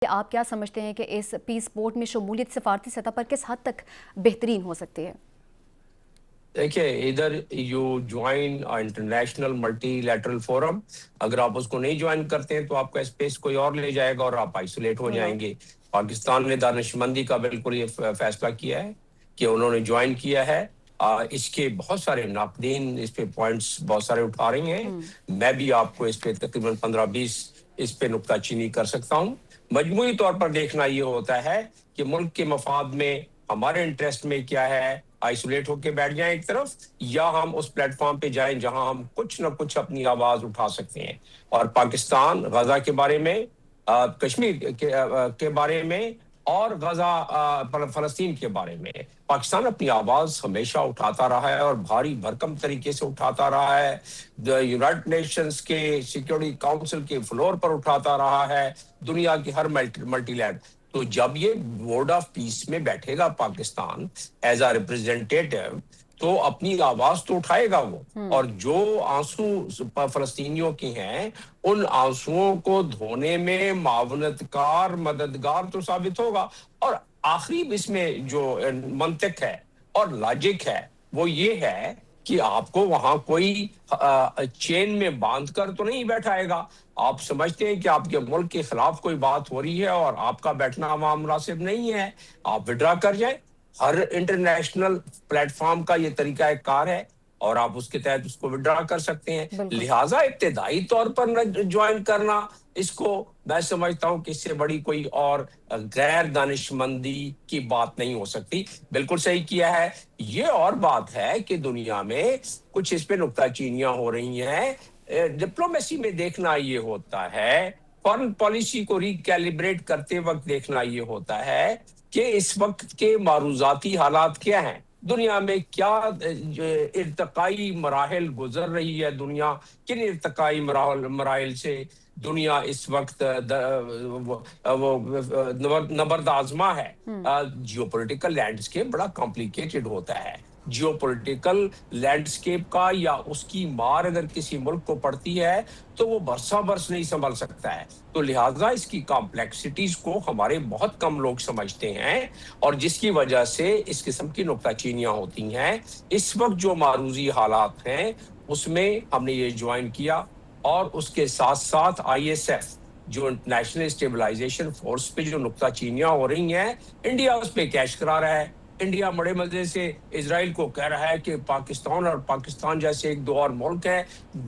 آپ کیا سمجھتے ہیں کہ اس پیس بورڈ میں شمولیت سفارتی سطح پر کس حد تک بہترین ہو سکتی ہے؟ دیکھیے ادھر you join international multi lateral forum, اگر آپ اس کو نہیں جوائن کرتے ہیں تو آپ کا اسپیس کوئی اور لے جائے گا اور آپ آئسولیٹ ہو جائیں گے۔ پاکستان نے دانشمندی کا بالکل یہ فیصلہ کیا ہے کہ انہوں نے جوائن کیا ہے۔ اس کے بہت سارے ناقدین اس پہ پوائنٹس بہت سارے اٹھا رہے ہیں، میں بھی آپ کو اس پہ تقریباً 15-20 اس پہ نکتہ چینی کر سکتا ہوں۔ مجموعی طور پر دیکھنا یہ ہوتا ہے کہ ملک کے مفاد میں ہمارے انٹرسٹ میں کیا ہے، آئسولیٹ ہو کے بیٹھ جائیں ایک طرف، یا ہم اس پلیٹ فارم پہ جائیں جہاں ہم کچھ نہ کچھ اپنی آواز اٹھا سکتے ہیں۔ اور پاکستان غزہ کے بارے میں، کشمیر کے بارے میں اور غزہ فلسطین کے بارے میں پاکستان اپنی آواز ہمیشہ اٹھاتا رہا ہے اور بھاری بھرکم طریقے سے اٹھاتا رہا ہے۔ یونائٹڈ نیشنز کے سیکیورٹی کاؤنسل کے فلور پر اٹھاتا رہا ہے، دنیا کی ہر ملٹی لیڈ۔ تو جب یہ بورڈ آف پیس میں بیٹھے گا پاکستان ایز اے ریپرزینٹیٹو، تو اپنی آواز تو اٹھائے گا وہ، اور جو آنسو فلسطینیوں کے ہیں ان آنسوؤں کو دھونے میں معاونت کار مددگار تو ثابت ہوگا۔ اور آخری اس میں جو منطق ہے اور لاجک ہے وہ یہ ہے کہ آپ کو وہاں کوئی چین میں باندھ کر تو نہیں بیٹھائے گا۔ آپ سمجھتے ہیں کہ آپ کے ملک کے خلاف کوئی بات ہو رہی ہے اور آپ کا بیٹھنا وہاں مناسب نہیں ہے، آپ وڈرا کر جائیں۔ ہر انٹرنیشنل پلیٹ فارم کا یہ طریقہ کار ہے اور آپ اس کے تحت اس کو وڈرا کر سکتے ہیں۔ لہٰذا ابتدائی طور پر نہ جوائن کرنا اس کو میں سمجھتا ہوں کہ اس سے بڑی کوئی اور غیر دانشمندی کی بات نہیں ہو سکتی۔ بالکل صحیح کیا ہے۔ یہ اور بات ہے کہ دنیا میں کچھ اس پہ نکتہ چینیاں ہو رہی ہیں۔ ڈپلومیسی میں دیکھنا یہ ہوتا ہے، فارن پالیسی کو ریکیلیبریٹ کرتے وقت دیکھنا یہ ہوتا ہے کہ اس وقت کے معروضاتی حالات کیا ہیں، دنیا میں کیا ارتقائی مراحل گزر رہی ہے، دنیا کن ارتقائی مراحل سے دنیا اس وقت نبرد آزما ہے۔ جیو پولیٹیکل لینڈسکیپ بڑا کمپلیکیٹڈ ہوتا ہے۔ جیو پولیٹیکل لینڈسکیپ کا یا اس کی مار اگر کسی ملک کو پڑتی ہے تو وہ برسہ برس نہیں سنبھل سکتا ہے۔ تو لہٰذا اس کی کمپلیکسٹیز کو ہمارے بہت کم لوگ سمجھتے ہیں، اور جس کی وجہ سے اس قسم کی نکتہ چینیاں ہوتی ہیں۔ اس وقت جو معروضی حالات ہیں اس میں ہم نے یہ جوائن کیا، اور اس کے ساتھ ساتھ آئی ایس ایف جو نیشنل اسٹیبلائزیشن فورس پہ جو نکتہ چینیاں ہو رہی ہیں، انڈیا اس پہ کیش کرا رہا ہے۔ انڈیا بڑے مزے سے اسرائیل کو کہہ رہا ہے کہ پاکستان اور پاکستان جیسے ایک دو اور ملک ہیں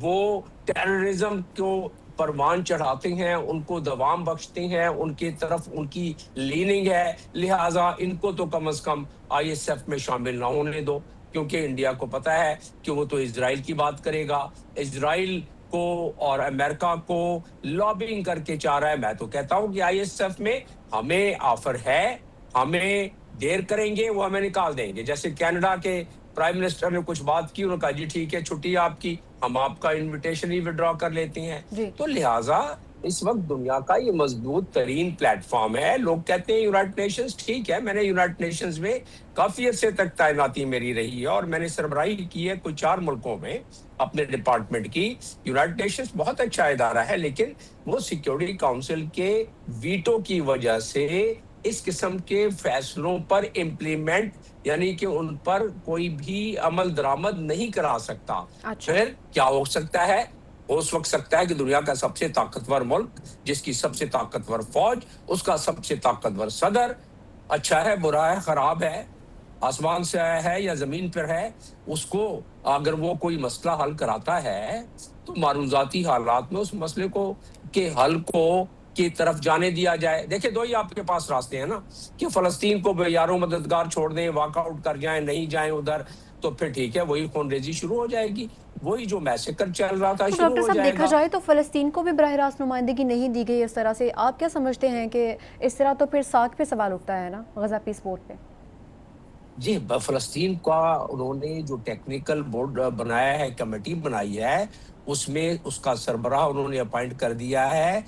وہ ٹیررزم کو پروان چڑھاتے ہیں، ان کو دوام بخشتے ہیں، ان کی طرف ان کی لیننگ ہے، لہٰذا ان کو تو کم از کم آئی ایس ایف میں شامل نہ ہونے دو، کیونکہ انڈیا کو پتا ہے کہ وہ تو اسرائیل کی بات کرے گا، اسرائیل کو اور امریکہ کو لابنگ کر کے چاہ رہا ہے۔ میں تو کہتا ہوں کہ آئی ایس ایف میں ہمیں آفر ہے، ہمیں دیر کریں گے وہ ہمیں نکال دیں گے۔ جیسے کینیڈا کے پرائم منسٹر نے کچھ بات کی، انہوں نے کہا جی ٹھیک ہے چھٹی آپ کی، ہم آپ کا انویٹیشن ہی وڈرا کر لیتے ہیں۔ تو لہٰذا اس وقت دنیا کا یہ مضبوط ترین پلیٹ فارم ہے۔ لوگ کہتے ہیں یونائٹڈ نیشنز، ٹھیک ہے، میں نے یونائٹڈ نیشنز میں کافی عرصے تک تعیناتی میری رہی ہے اور میں نے سربراہی کی ہے کوئی 4 ملکوں میں اپنے ڈپارٹمنٹ کی۔ یونائٹڈ نیشنز بہت اچھا ادارہ ہے، لیکن وہ سیکیورٹی کاؤنسل کے ویٹو کی وجہ سے اس قسم کے فیصلوں پر امپلیمنٹ، یعنی کہ ان پر کوئی بھی عمل درآمد نہیں کرا سکتا۔ پھر کیا ہو سکتا ہے؟ اس وقت سکتا ہے کہ دنیا کا سب سے طاقتور ملک، جس کی سب سے طاقتور فوج، اس کا سب سے طاقتور صدر، اچھا ہے برا ہے خراب ہے، آسمان سے آیا ہے یا زمین پر ہے، اس کو اگر وہ کوئی مسئلہ حل کراتا ہے تو معروضاتی حالات میں اس مسئلے کو کے حل کو کی طرف جانے دیا جائے۔ دیکھیں دو ہی آپ کے پاس راستے ہیں نا، کہ فلسطین کو بے یارو مددگار چھوڑ دیں، واک آؤٹ کر جائیں، نہیں جائیں ادھر، تو پھر ٹھیک ہے وہی خون ریزی شروع ہو جائے گی، وہی جو میسیکر چل رہا تھا شروع ڈاکٹر ہو صاحب جائے دیکھا گا۔ جائے تو فلسطین کو بھی براہ راست نمائندگی نہیں دی گئی اس طرح سے، آپ کیا سمجھتے ہیں کہ اس طرح تو پھر ساکھ پہ سوال اٹھتا ہے نا غزہ پیس بورڈ پہ؟ جی، فلسطین کا انہوں نے جو ٹیکنیکل بورڈ بنایا ہے، کمیٹی بنائی ہے، اس میں اس کا سربراہ انہوں نے اپائنٹ کر دیا ہے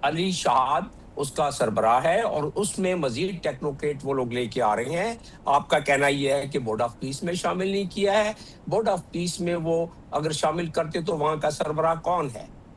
علی شہاد اس کا سربراہ ہے، اور اس میں مزید ٹیکنوکریٹ وہ لوگ لے کے آ رہے ہیں۔ آپ کا کہنا یہ ہے کہ بورڈ آف پیس میں شامل نہیں کیا ہے۔ بورڈ آف پیس میں وہ اگر شامل کرتے تو وہاں کا سربراہ کون ہے؟